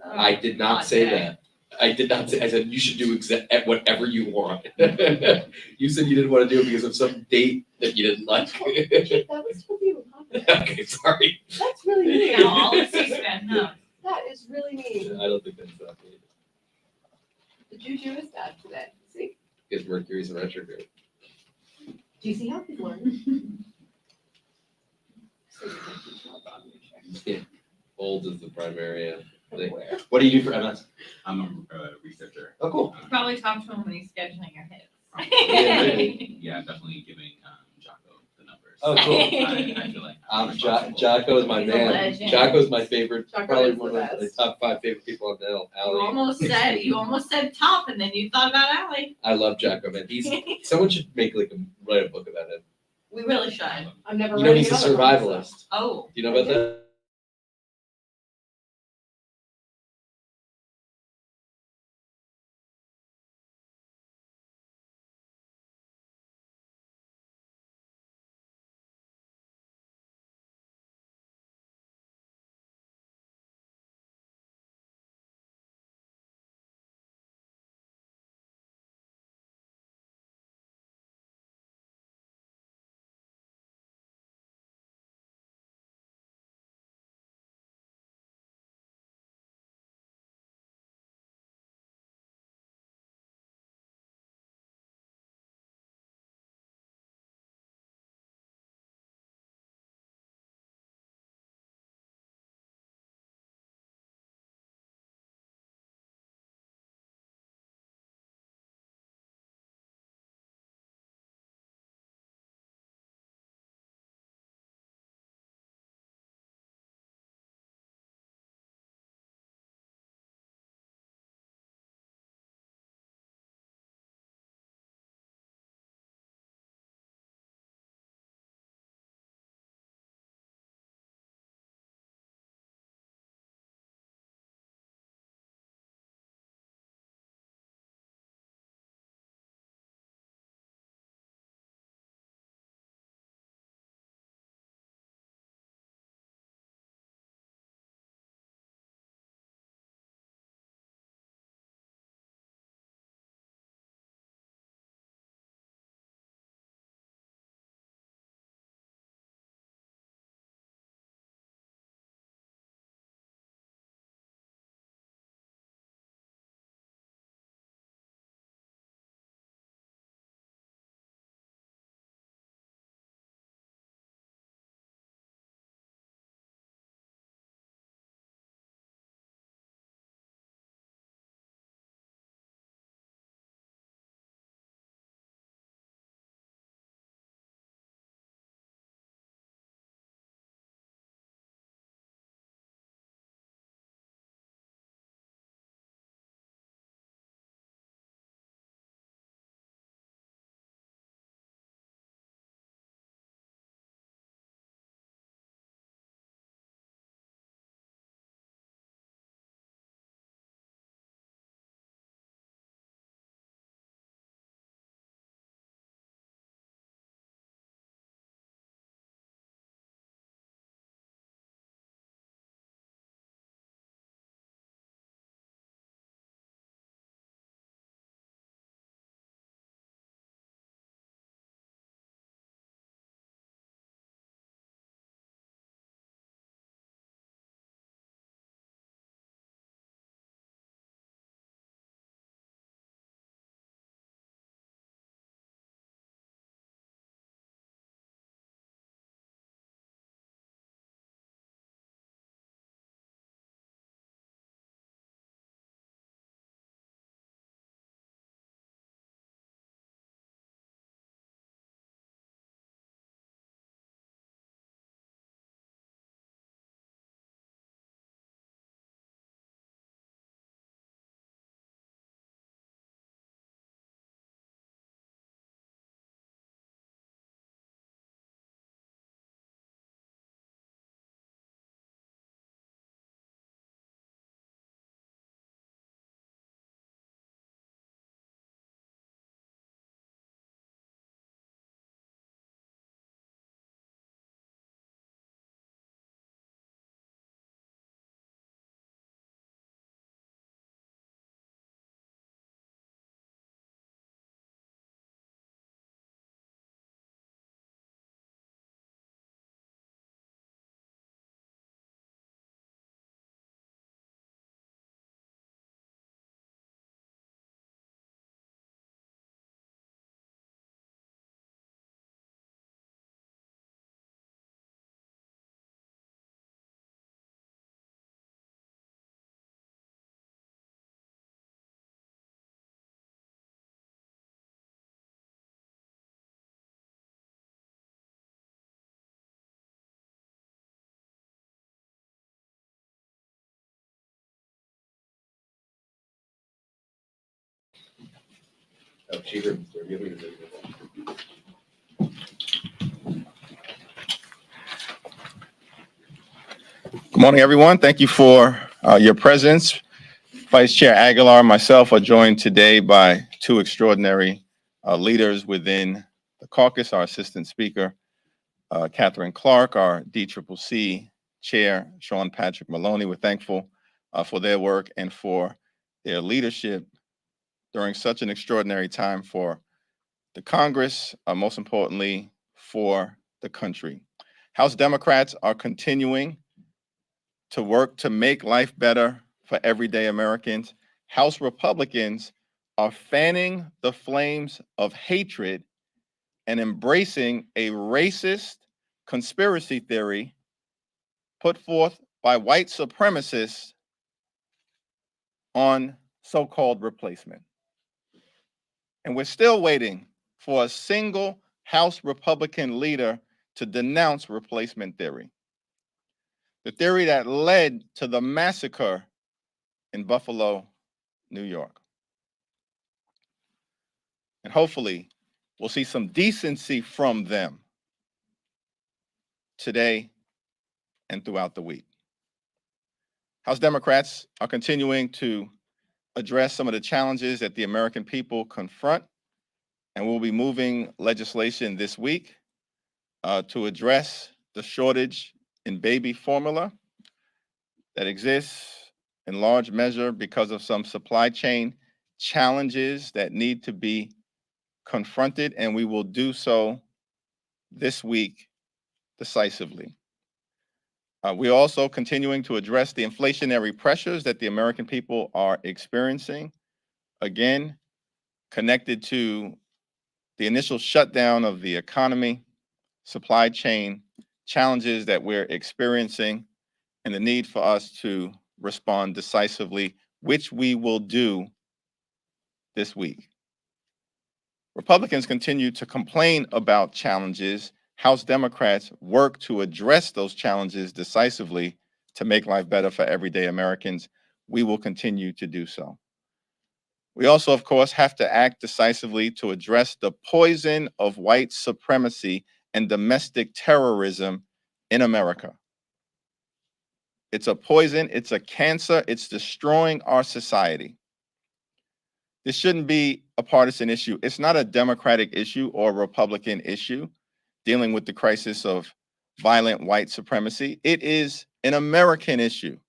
I did not say that. I did not say. I said you should do whatever you want. You said you didn't want to do it because of some date that you didn't like. That was supposed to be popular. Okay, sorry. That's really mean. Now all of C-SPAN knows. That is really mean. I don't think that's that bad. The juju is bad today. See? Because Mercury's in retrograde. Do you see how people are? Yeah. Old is the primary thing. Where? What do you do for MS? I'm a researcher. Oh, cool. Probably talk to him when he's scheduling your hits. Yeah, maybe. Yeah, definitely giving Jocko the numbers. Oh, cool. I feel like Jocko is my He's a man. legend. Jocko's my favorite, Jocko probably is one the of the best. top 5 favorite people on the alley. You almost said top, and then you thought about Allie. I love Jocko, man. Someone should write a book about him. We really should. I've never You read know, he's a any other ones, so. survivalist. Oh. Do you know about that? Oh, she heard. Good morning, everyone. Thank you for your presence. Vice Chair Aguilar and myself are joined today by two extraordinary leaders within the caucus, our Assistant Speaker, Katherine Clark, our DCCC Chair, Patrick Maloney. We're thankful for their work and for their leadership during such an extraordinary time for the Congress, most importantly, for the country. House Democrats are continuing to work to make life better for everyday Americans. House Republicans are fanning the flames of hatred and embracing a racist conspiracy theory put forth by white supremacists on so-called replacement. And we're still waiting for a single House Republican leader to denounce replacement theory, the theory that led to the massacre in Buffalo, New York. And hopefully, we'll see some decency from them today and throughout the week. House Democrats are continuing to address some of the challenges that the American people confront, and we'll be moving legislation this week to address the shortage in baby formula that exists in large measure because of some supply chain challenges that need to be confronted, and we will do so this week decisively. We're also continuing to address the inflationary pressures that the American people are experiencing, again, connected to the initial shutdown of the economy, supply chain challenges that we're experiencing, and the need for us to respond decisively, which we will do this week. Republicans continue to complain about challenges. House Democrats work to address those challenges decisively to make life better for everyday Americans. We will continue to do so. We also, of course, have to act decisively to address the poison of white supremacy and domestic terrorism in America. It's a poison, it's a cancer, it's destroying our society. This shouldn't be a partisan issue. It's not a Democratic issue or a Republican issue dealing with the crisis of violent white supremacy. It is an American issue.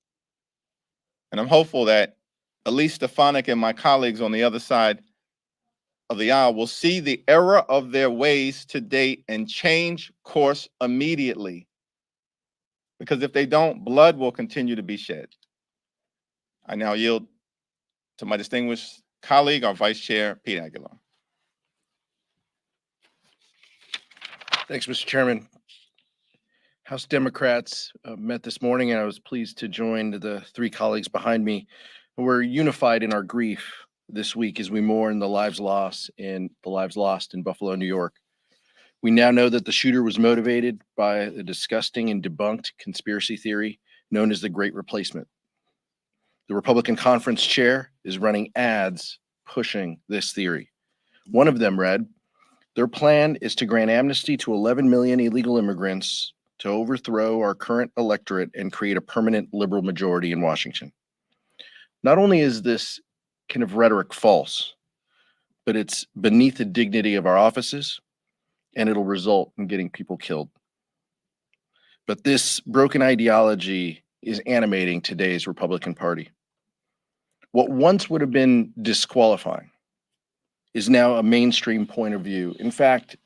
And I'm hopeful that Elise Stefanik and my colleagues on the other side of the aisle will see the error of their ways to date and change course immediately. Because if they don't, blood will continue to be shed. I now yield to my distinguished colleague, our Vice Chair, Pete Aguilar. Thanks, Mr. Chairman. House Democrats met this morning, and I was pleased to join the three colleagues behind me. We're unified in our grief this week as we mourn the lives lost in Buffalo, New York. We now know that the shooter was motivated by a disgusting and debunked conspiracy theory known as the Great Replacement. The Republican conference chair is running ads pushing this theory. One of them read, "Their plan is to grant amnesty to 11 million illegal immigrants to overthrow our current electorate and create a permanent liberal majority in Washington." Not only is this kind of rhetoric false, but it's beneath the dignity of our offices, and it'll result in getting people killed. But this broken ideology is animating today's Republican Party. What once would have been disqualifying is now a mainstream point of view. In fact,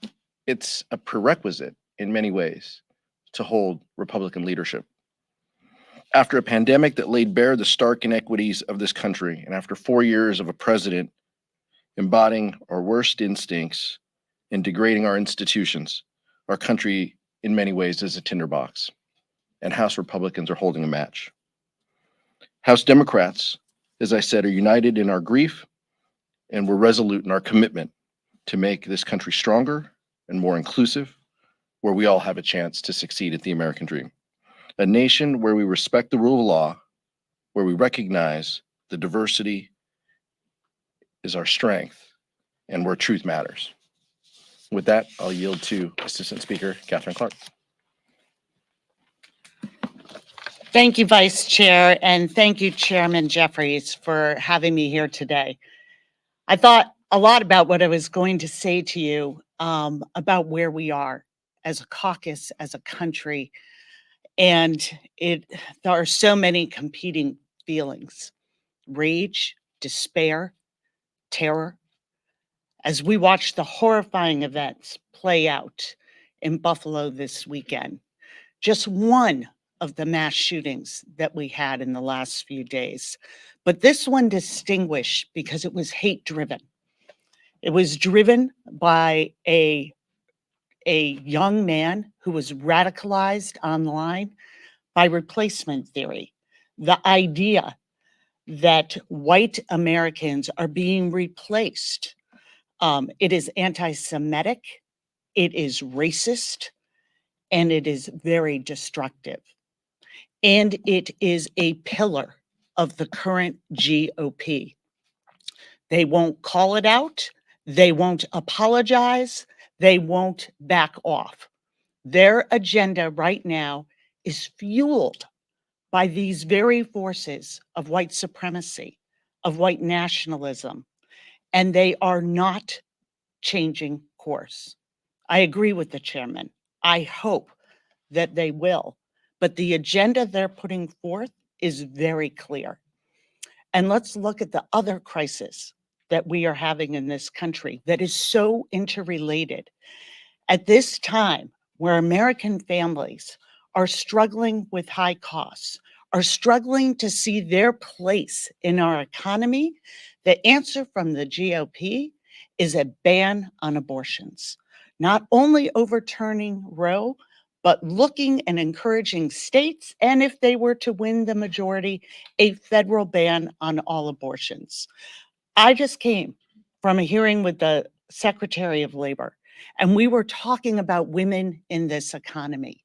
it's a prerequisite in many ways to hold Republican leadership. After a pandemic that laid bare the stark inequities of this country, and after 4 years of a president embodying our worst instincts and degrading our institutions, our country in many ways is a tinderbox, and House Republicans are holding a match. House Democrats, as I said, are united in our grief, and we're resolute in our commitment to make this country stronger and more inclusive, where we all have a chance to succeed at the American dream. A nation where we respect the rule of law, where we recognize the diversity is our strength, and where truth matters. With that, I'll yield to Assistant Speaker Katherine Clark. Thank you, Vice Chair, and thank you, Chairman Jeffries, for having me here today. I thought a lot about what I was going to say to you about where we are as a caucus, as a country, and there are so many competing feelings: rage, despair, terror, as we watch the horrifying events play out in Buffalo this weekend. Just one of the mass shootings that we had in the last few days. But this one distinguished because it was hate driven. It was driven by a young man who was radicalized online by replacement theory. The idea that white Americans are being replaced. It is anti-Semitic, it is racist, and it is very destructive. And it is a pillar of the current GOP. They won't call it out. They won't apologize. They won't back off. Their agenda right now is fueled by these very forces of white supremacy, of white nationalism, and they are not changing course. I agree with the chairman. I hope that they will, but the agenda they're putting forth is very clear. And let's look at the other crisis that we are having in this country that is so interrelated. At this time, where American families are struggling with high costs, are struggling to see their place in our economy, the answer from the GOP is a ban on abortions. Not only overturning Roe, but looking and encouraging states, and if they were to win the majority, a federal ban on all abortions. I just came from a hearing with the Secretary of Labor, and we were talking about women in this economy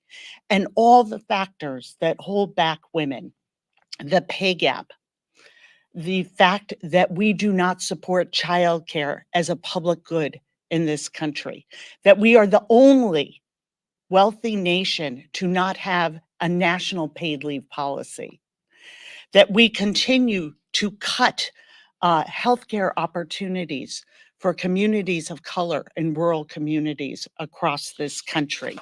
and all the factors that hold back women, the pay gap, the fact that we do not support childcare as a public good in this country, that we are the only wealthy nation to not have a national paid leave policy, that we continue to cut healthcare opportunities for communities of color and rural communities across this country,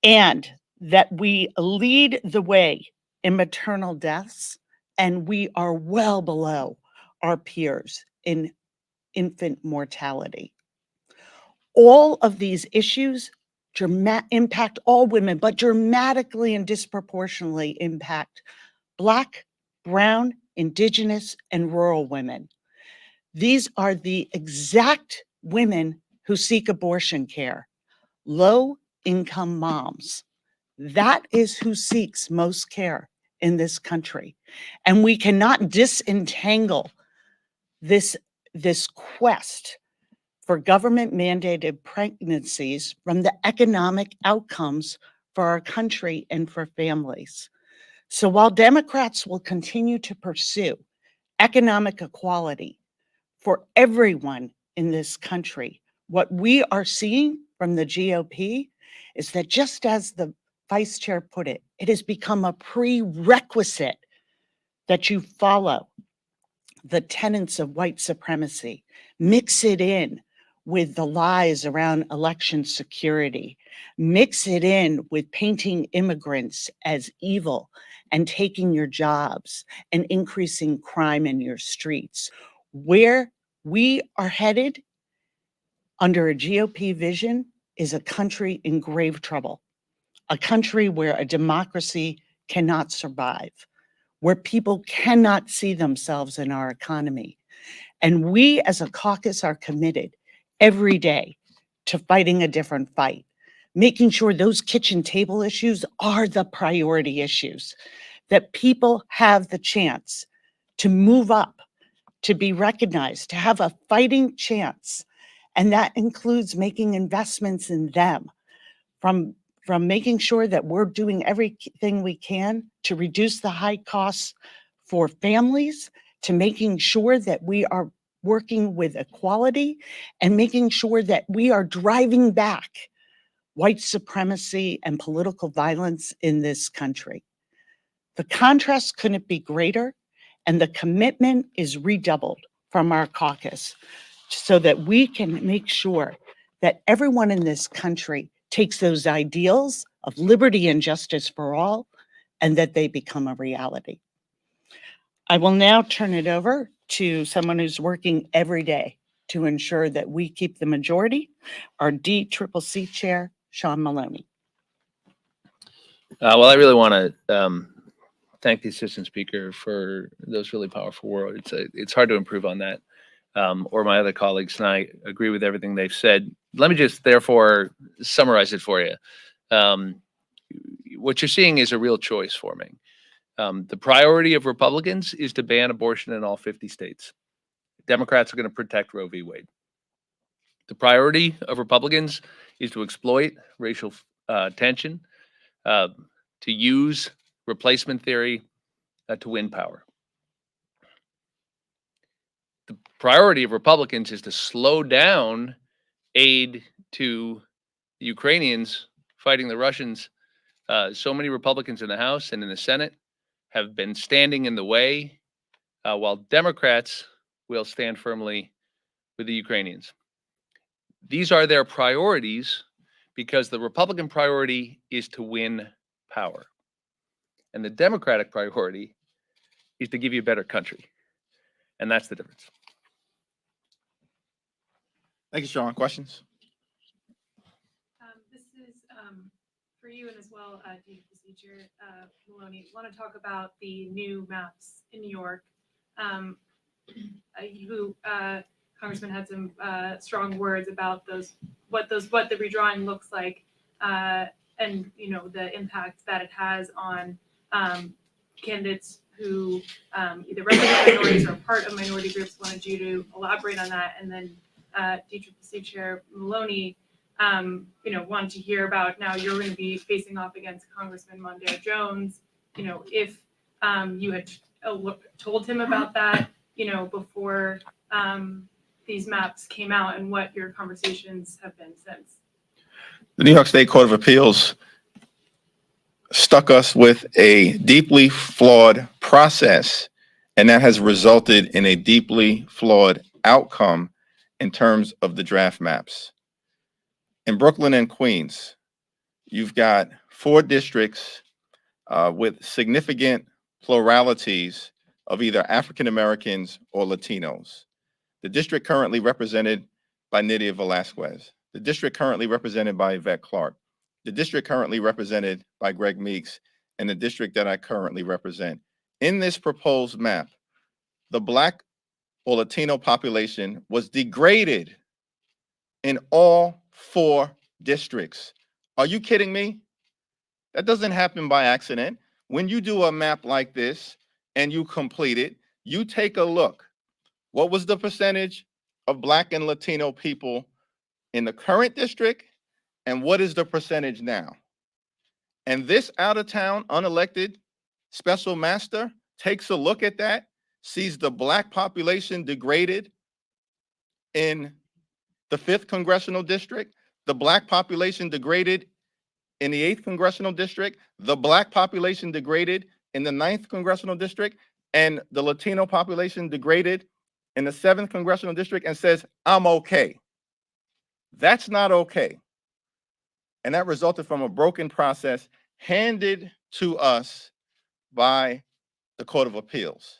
and that we lead the way in maternal deaths, and we are well below our peers in infant mortality. All of these issues impact all women, but dramatically and disproportionately impact Black, Brown, Indigenous, and rural women. These are the exact women who seek abortion care, low-income moms. That is who seeks most care in this country. And we cannot disentangle this quest for government-mandated pregnancies from the economic outcomes for our country and for families. So while Democrats will continue to pursue economic equality for everyone in this country, what we are seeing from the GOP is that, just as the vice chair put it, it has become a prerequisite that you follow the tenets of white supremacy, mix it in with the lies around election security, mix it in with painting immigrants as evil and taking your jobs and increasing crime in your streets. Where we are headed under a GOP vision is a country in grave trouble, a country where a democracy cannot survive, where people cannot see themselves in our economy. And we as a caucus are committed every day to fighting a different fight, making sure those kitchen table issues are the priority issues, that people have the chance to move up, to be recognized, to have a fighting chance. And that includes making investments in them, from making sure that we're doing everything we can to reduce the high costs for families, to making sure that we are working with equality and making sure that we are driving back white supremacy and political violence in this country. The contrast couldn't be greater, and the commitment is redoubled from our caucus so that we can make sure that everyone in this country takes those ideals of liberty and justice for all and that they become a reality. I will now turn it over to someone who's working every day to ensure that we keep the majority, our DCCC Chair, Sean Maloney. Well, I really want to thank the Assistant Speaker for those really powerful words. It's hard to improve on that. Or my other colleagues, and I agree with everything they've said. Let me just therefore summarize it for you. What you're seeing is a real choice forming. The priority of Republicans is to ban abortion in all 50 states. Democrats are going to protect Roe v. Wade. The priority of Republicans is to exploit racial tension, to use replacement theory to win power. The priority of Republicans is to slow down aid to the Ukrainians fighting the Russians. So many Republicans in the House and in the Senate have been standing in the way, while Democrats will stand firmly with the Ukrainians. These are their priorities because the Republican priority is to win power. And the Democratic priority is to give you a better country. And that's the difference. Thank you, Sean. Questions? This is for you and as well, DCCC Chair Maloney. Want to talk about the new maps in New York. Congressman had some strong words about what the redrawing looks like, and the impact that it has on candidates who either represent minorities or are part of minority groups. Wanted you to elaborate on that, and then DCCC Chair Maloney, wanted to hear about, now you're going to be facing off against Congressman Mondale Jones. If you had told him about that, before these maps came out, and what your conversations have been since. The New York State Court of Appeals stuck us with a deeply flawed process, and that has resulted in a deeply flawed outcome in terms of the draft maps. In Brooklyn and Queens, you've got 4 districts with significant pluralities of either African Americans or Latinos. The district currently represented by Nydia Velasquez. The district currently represented by Yvette Clarke. The district currently represented by Greg Meeks, and the district that I currently represent. In this proposed map, the Black or Latino population was degraded in all 4 districts. Are you kidding me? That doesn't happen by accident. When you do a map like this and you complete it, you take a look. What was the percentage of Black and Latino people in the current district, and what is the percentage now? And this out-of-town unelected special master takes a look at that, sees the Black population degraded in the 5th congressional district, the Black population degraded in the 8th congressional district, the Black population degraded in the 9th congressional district, and the Latino population degraded in the 7th congressional district, and says, I'm okay. That's not okay. And that resulted from a broken process handed to us by the Court of Appeals.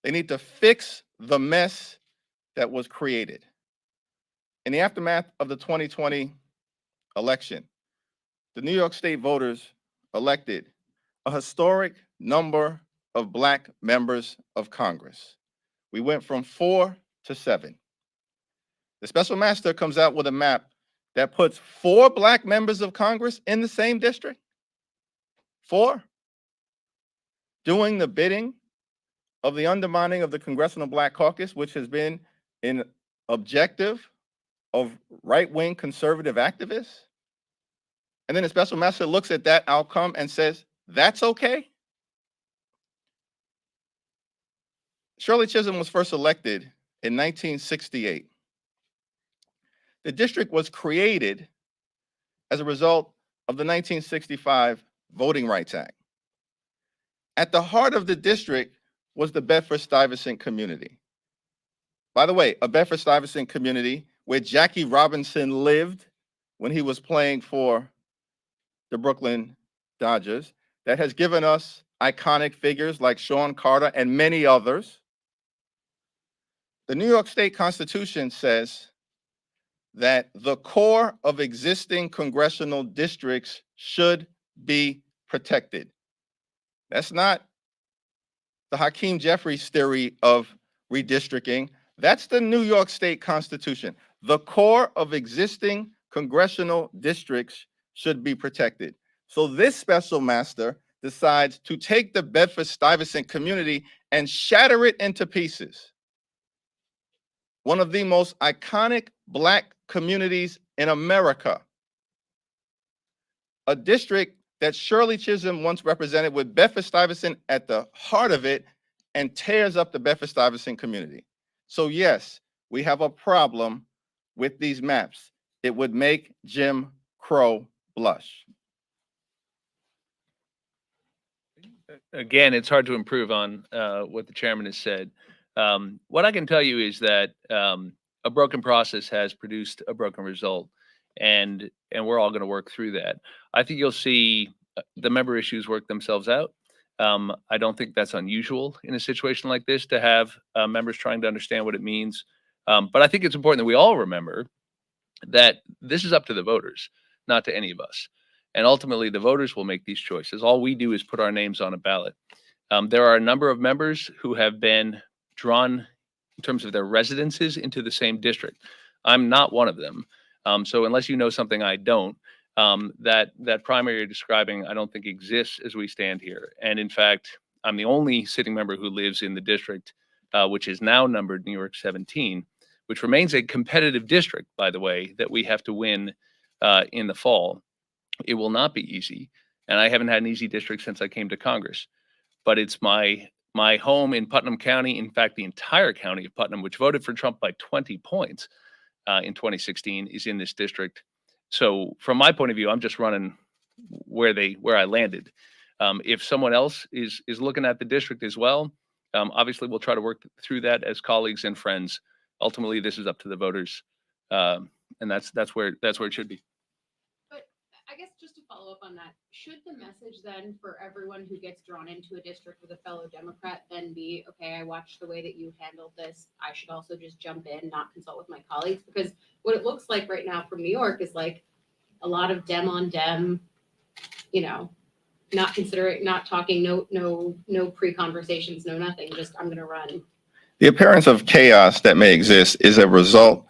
They need to fix the mess that was created. In the aftermath of the 2020 election, the New York State voters elected a historic number of Black members of Congress. We went from 4 to 7. The special master comes out with a map that puts 4 Black members of Congress in the same district. 4. Doing the bidding of the undermining of the Congressional Black Caucus, which has been an objective of right-wing conservative activists. And then the special master looks at that outcome and says, that's okay? Shirley Chisholm was first elected in 1968. The district was created as a result of the 1965 Voting Rights Act. At the heart of the district was the Bedford-Stuyvesant community. By the way, a Bedford-Stuyvesant community where Jackie Robinson lived when he was playing for the Brooklyn Dodgers, that has given us iconic figures like Sean Carter and many others. The New York State Constitution says that the core of existing congressional districts should be protected. That's not the Hakeem Jeffries theory of redistricting. That's the New York State Constitution. The core of existing congressional districts should be protected. So this special master decides to take the Bedford-Stuyvesant community and shatter it into pieces. One of the most iconic Black communities in America. A district that Shirley Chisholm once represented, with Bedford-Stuyvesant at the heart of it, and tears up the Bedford-Stuyvesant community. So yes, we have a problem with these maps. It would make Jim Crow blush. Again, it's hard to improve on what the chairman has said. What I can tell you is that a broken process has produced a broken result, and we're all going to work through that. I think you'll see the member issues work themselves out. I don't think that's unusual in a situation like this to have members trying to understand what it means. But I think it's important that we all remember that this is up to the voters, not to any of us. And ultimately, the voters will make these choices. All we do is put our names on a ballot. There are a number of members who have been drawn in terms of their residences into the same district. I'm not one of them. So unless you know something I don't, that primary you're describing, I don't think exists as we stand here. And in fact, I'm the only sitting member who lives in the district, which is now numbered New York 17, which remains a competitive district, by the way, that we have to win in the fall. It will not be easy. And I haven't had an easy district since I came to Congress. But it's my home in Putnam County, in fact, the entire county of Putnam, which voted for Trump by 20 points in 2016, is in this district. So from my point of view, I'm just running where I landed. If someone else is looking at the district as well, obviously we'll try to work through that as colleagues and friends. Ultimately, this is up to the voters, and that's where it should be. But I guess just to follow up on that, should the message then for everyone who gets drawn into a district with a fellow Democrat then be, okay, I watched the way that you handled this, I should also just jump in, not consult with my colleagues? Because what it looks like right now from New York is like a lot of Dem on Dem, not considering, not talking, no pre-conversations, no nothing, just I'm gonna run. The appearance of chaos that may exist is a result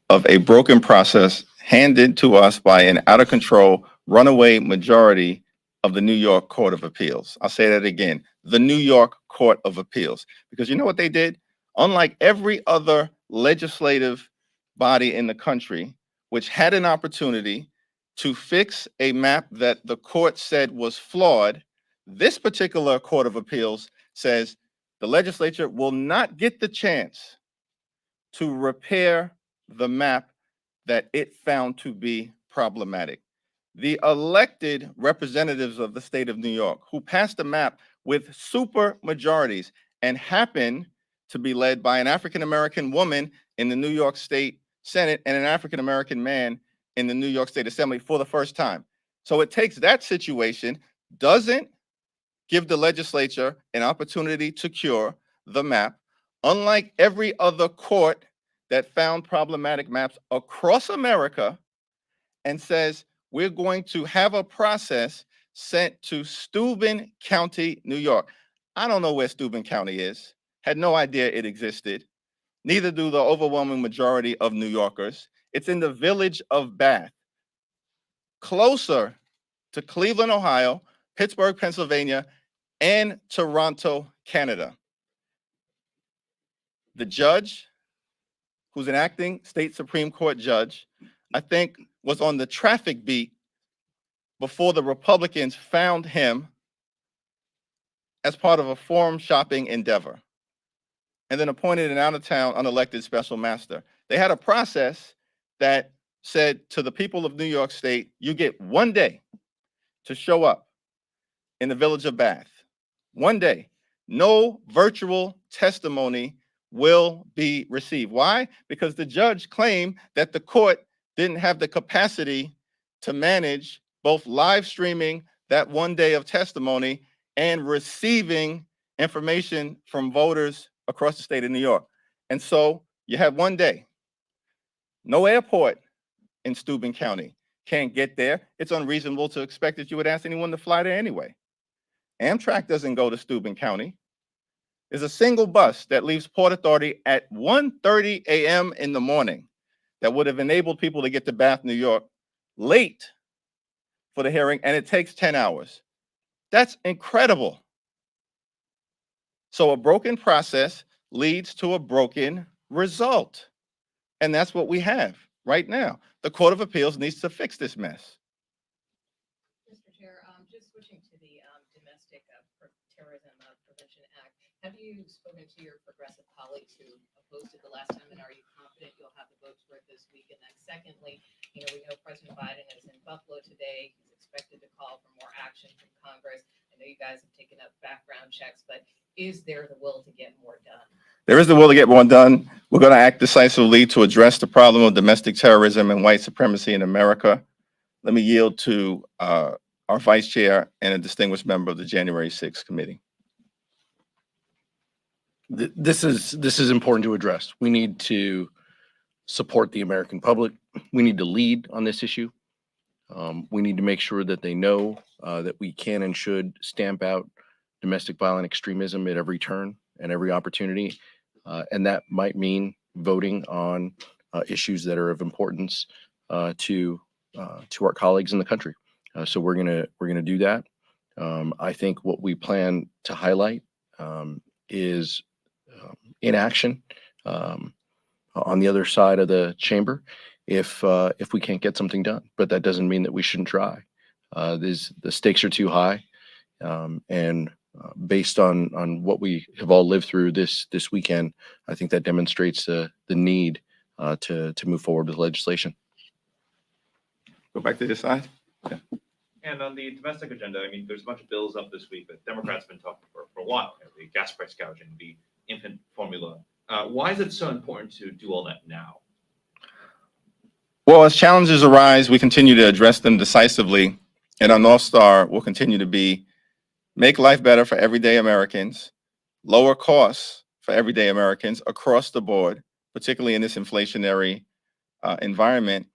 of a broken process handed to us by an out-of-control, runaway majority of the New York Court of Appeals. I'll say that again, the New York Court of Appeals. Because you know what they did? Unlike every other legislative body in the country, which had an opportunity to fix a map that the court said was flawed, this particular Court of Appeals says the legislature will not get the chance to repair the map that it found to be problematic. The elected representatives of the state of New York, who passed a map with super majorities and happen to be led by an African-American woman in the New York State Senate and an African-American man in the New York State Assembly for the first time. So it takes that situation, doesn't give the legislature an opportunity to cure the map, unlike every other court that found problematic maps across America, and says, we're going to have a process sent to Steuben County, New York. I don't know where Steuben County is, had no idea it existed. Neither do the overwhelming majority of New Yorkers. It's in the village of Bath, closer to Cleveland, Ohio, Pittsburgh, Pennsylvania, and Toronto, Canada. The judge, who's an acting state Supreme Court judge, I think was on the traffic beat before the Republicans found him as part of a forum shopping endeavor. and then appointed an out-of-town unelected special master. They had a process that said to the people of New York State, you get 1 day to show up in the village of Bath. 1 day. No virtual testimony will be received. Why? Because the judge claimed that the court didn't have the capacity to manage both live streaming that 1 day of testimony and receiving information from voters across the state of New York. And so you have 1 day. No airport in Steuben County. Can't get there. It's unreasonable to expect that you would ask anyone to fly there anyway. Amtrak doesn't go to Steuben County. There's a single bus that leaves Port Authority at 1:30 a.m. in the morning that would have enabled people to get to Bath, New York, late for the hearing, and it takes 10 hours. That's incredible. So a broken process leads to a broken result. And that's what we have right now. The Court of Appeals needs to fix this mess. Mr. Chair, just switching to the Domestic Terrorism Prevention Act, have you spoken to your progressive colleagues who opposed it the last time, and are you confident you'll have the votes for it this week? And then secondly, we know President Biden is in Buffalo today. He's expected to call for more action from Congress. I know you guys have taken up background checks, but is there the will to get more done? There is the will to get more done. We're going to act decisively to address the problem of domestic terrorism and white supremacy in America. Let me yield to our vice chair and a distinguished member of the January 6th committee. This is important to address. We need to support the American public. We need to lead on this issue. We need to make sure that they know that we can and should stamp out domestic violent extremism at every turn and every opportunity. And that might mean voting on issues that are of importance to our colleagues in the country. So we're gonna do that. I think what we plan to highlight is inaction on the other side of the chamber if we can't get something done. But that doesn't mean that we shouldn't try. The stakes are too high, and based on what we have all lived through this weekend, I think that demonstrates the need to move forward with legislation. Go back to this side. Yeah. And on the domestic agenda, I mean, there's a bunch of bills up this week that Democrats have been talking for a while. The gas price gouging, the infant formula. Why is it so important to do all that now? Well, as challenges arise, we continue to address them decisively, and our North Star will continue to be make life better for everyday Americans, lower costs for everyday Americans across the board, particularly in this inflationary environment,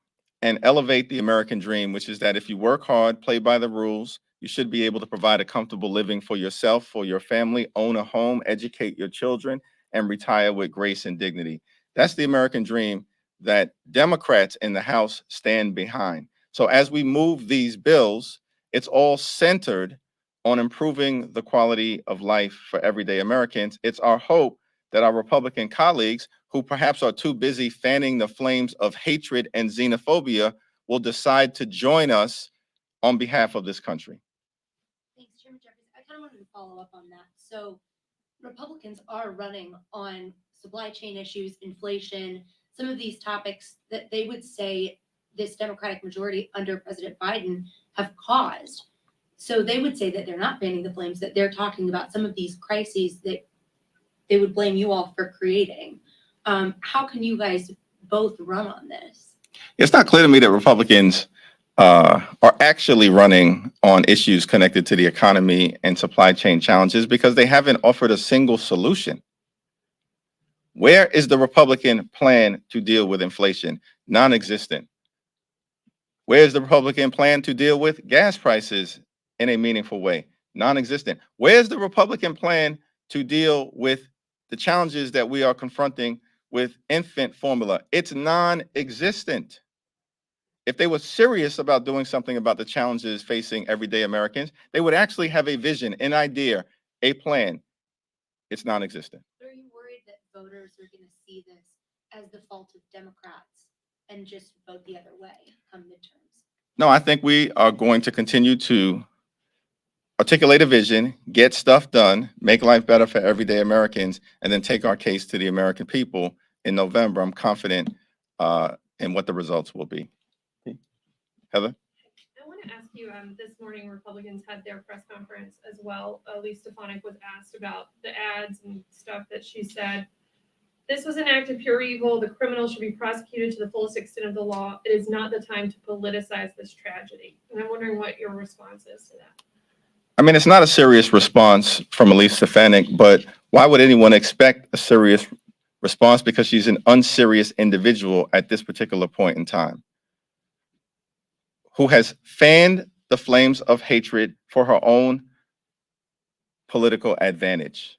and elevate the American dream, which is that if you work hard, play by the rules, you should be able to provide a comfortable living for yourself, for your family, own a home, educate your children, and retire with grace and dignity. That's the American dream that Democrats in the House stand behind. So as we move these bills, it's all centered on improving the quality of life for everyday Americans. It's our hope that our Republican colleagues, who perhaps are too busy fanning the flames of hatred and xenophobia, will decide to join us on behalf of this country. Thanks, Chairman Jeffries. I kind of wanted to follow up on that. So Republicans are running on supply chain issues, inflation, some of these topics that they would say this Democratic majority under President Biden have caused. So they would say that they're not fanning the flames, that they're talking about some of these crises that they would blame you all for creating. How can you guys both run on this? It's not clear to me that Republicans are actually running on issues connected to the economy and supply chain challenges because they haven't offered a single solution. Where is the Republican plan to deal with inflation? Non-existent. Where is the Republican plan to deal with gas prices in a meaningful way? Non-existent. Where's the Republican plan to deal with the challenges that we are confronting with infant formula? It's non-existent. If they were serious about doing something about the challenges facing everyday Americans, they would actually have a vision, an idea, a plan. It's non-existent. Are you worried that voters are going to see this as the fault of Democrats and just vote the other way come midterms? No, I think we are going to continue to articulate a vision, get stuff done, make life better for everyday Americans, and then take our case to the American people in November. I'm confident in what the results will be. Heather? I want to ask you, this morning Republicans had their press conference as well. Elise Stefanik was asked about the ads and stuff that she said. This was an act of pure evil. The criminal should be prosecuted to the fullest extent of the law. It is not the time to politicize this tragedy. And I'm wondering what your response is to that. I mean, it's not a serious response from Elise Stefanik, but why would anyone expect a serious response? Because she's an unserious individual at this particular point in time, who has fanned the flames of hatred for her own political advantage.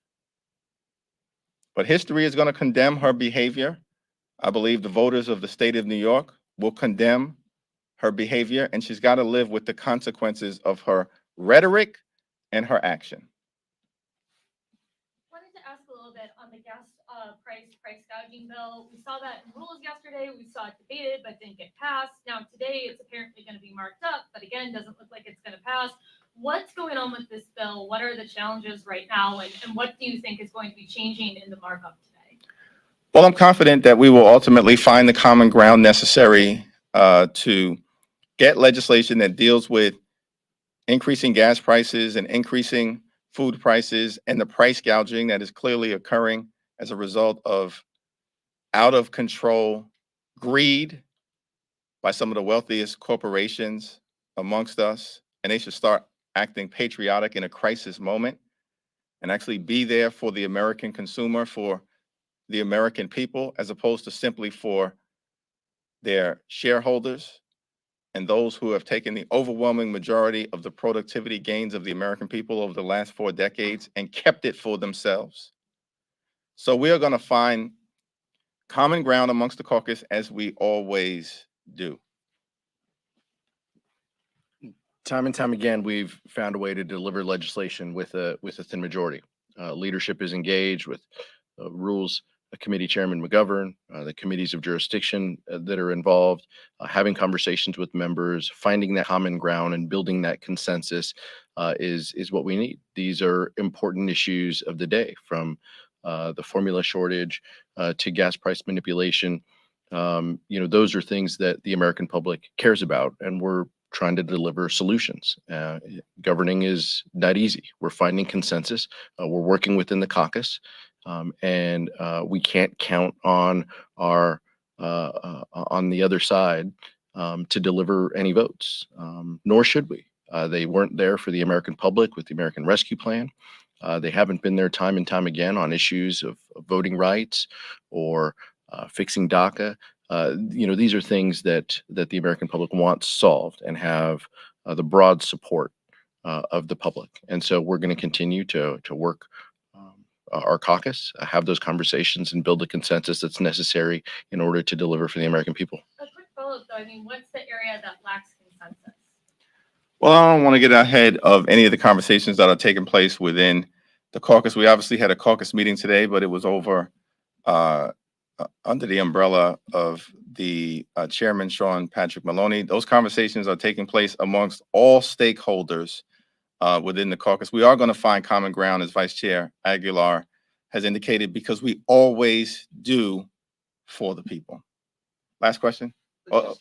But history is going to condemn her behavior. I believe the voters of the state of New York will condemn her behavior, and she's got to live with the consequences of her rhetoric and her action. Wanted to ask a little bit on the gas price gouging bill. We saw that in rules yesterday. We saw it debated, but didn't get passed. Now today, it's apparently going to be marked up, but again, doesn't look like it's going to pass. What's going on with this bill? What are the challenges right now, and what do you think is going to be changing in the markup today? Well, I'm confident that we will ultimately find the common ground necessary to get legislation that deals with increasing gas prices and increasing food prices and the price gouging that is clearly occurring as a result of out of control greed by some of the wealthiest corporations amongst us. And they should start acting patriotic in a crisis moment and actually be there for the American consumer, for the American people, as opposed to simply for their shareholders and those who have taken the overwhelming majority of the productivity gains of the American people over the last 4 decades and kept it for themselves. So we are going to find common ground amongst the caucus, as we always do. Time and time again, we've found a way to deliver legislation with a thin majority. Leadership is engaged with Rules Committee Chairman McGovern, the committees of jurisdiction that are involved, having conversations with members, finding that common ground and building that consensus is what we need. These are important issues of the day, from the formula shortage to gas price manipulation. Those are things that the American public cares about, and we're trying to deliver solutions. Governing is not easy. We're finding consensus. We're working within the caucus, and we can't count on on the other side to deliver any votes, nor should we. They weren't there for the American public with the American Rescue Plan. They haven't been there time and time again on issues of voting rights or fixing DACA. These are things that the American public wants solved and have the broad support of the public. And so we're going to continue to work our caucus, have those conversations, and build the consensus that's necessary in order to deliver for the American people. A quick follow-up though, what's the area that lacks consensus? Well, I don't want to get ahead of any of the conversations that are taking place within the caucus. We obviously had a caucus meeting today, but it was over under the umbrella of the chairman, Patrick Maloney. Those conversations are taking place amongst all stakeholders within the caucus. We are going to find common ground, as Vice Chair Aguilar has indicated, because we always do for the people. Last question. We'll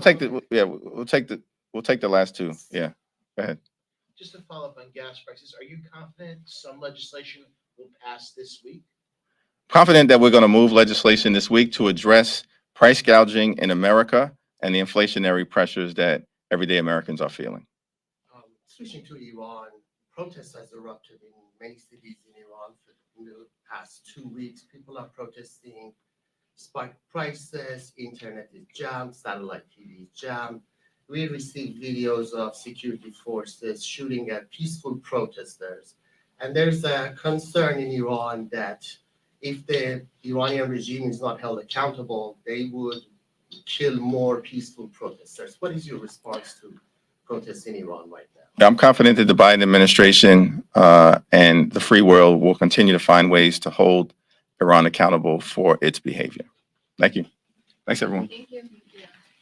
take the last two. Yeah, go ahead. Just to follow up on gas prices, are you confident some legislation will pass this week? Confident that we're going to move legislation this week to address price gouging in America and the inflationary pressures that everyday Americans are feeling. Switching to Iran, protests has erupted in many cities in Iran for the past 2 weeks. People are protesting spiked prices, internet is jammed, satellite TV is jammed. We received videos of security forces shooting at peaceful protesters. And there's a concern in Iran that if the Iranian regime is not held accountable, they would kill more peaceful protesters. What is your response to protests in Iran right now? I'm confident that the Biden administration and the free world will continue to find ways to hold Iran accountable for its behavior. Thank you. Thanks, everyone. Thank you.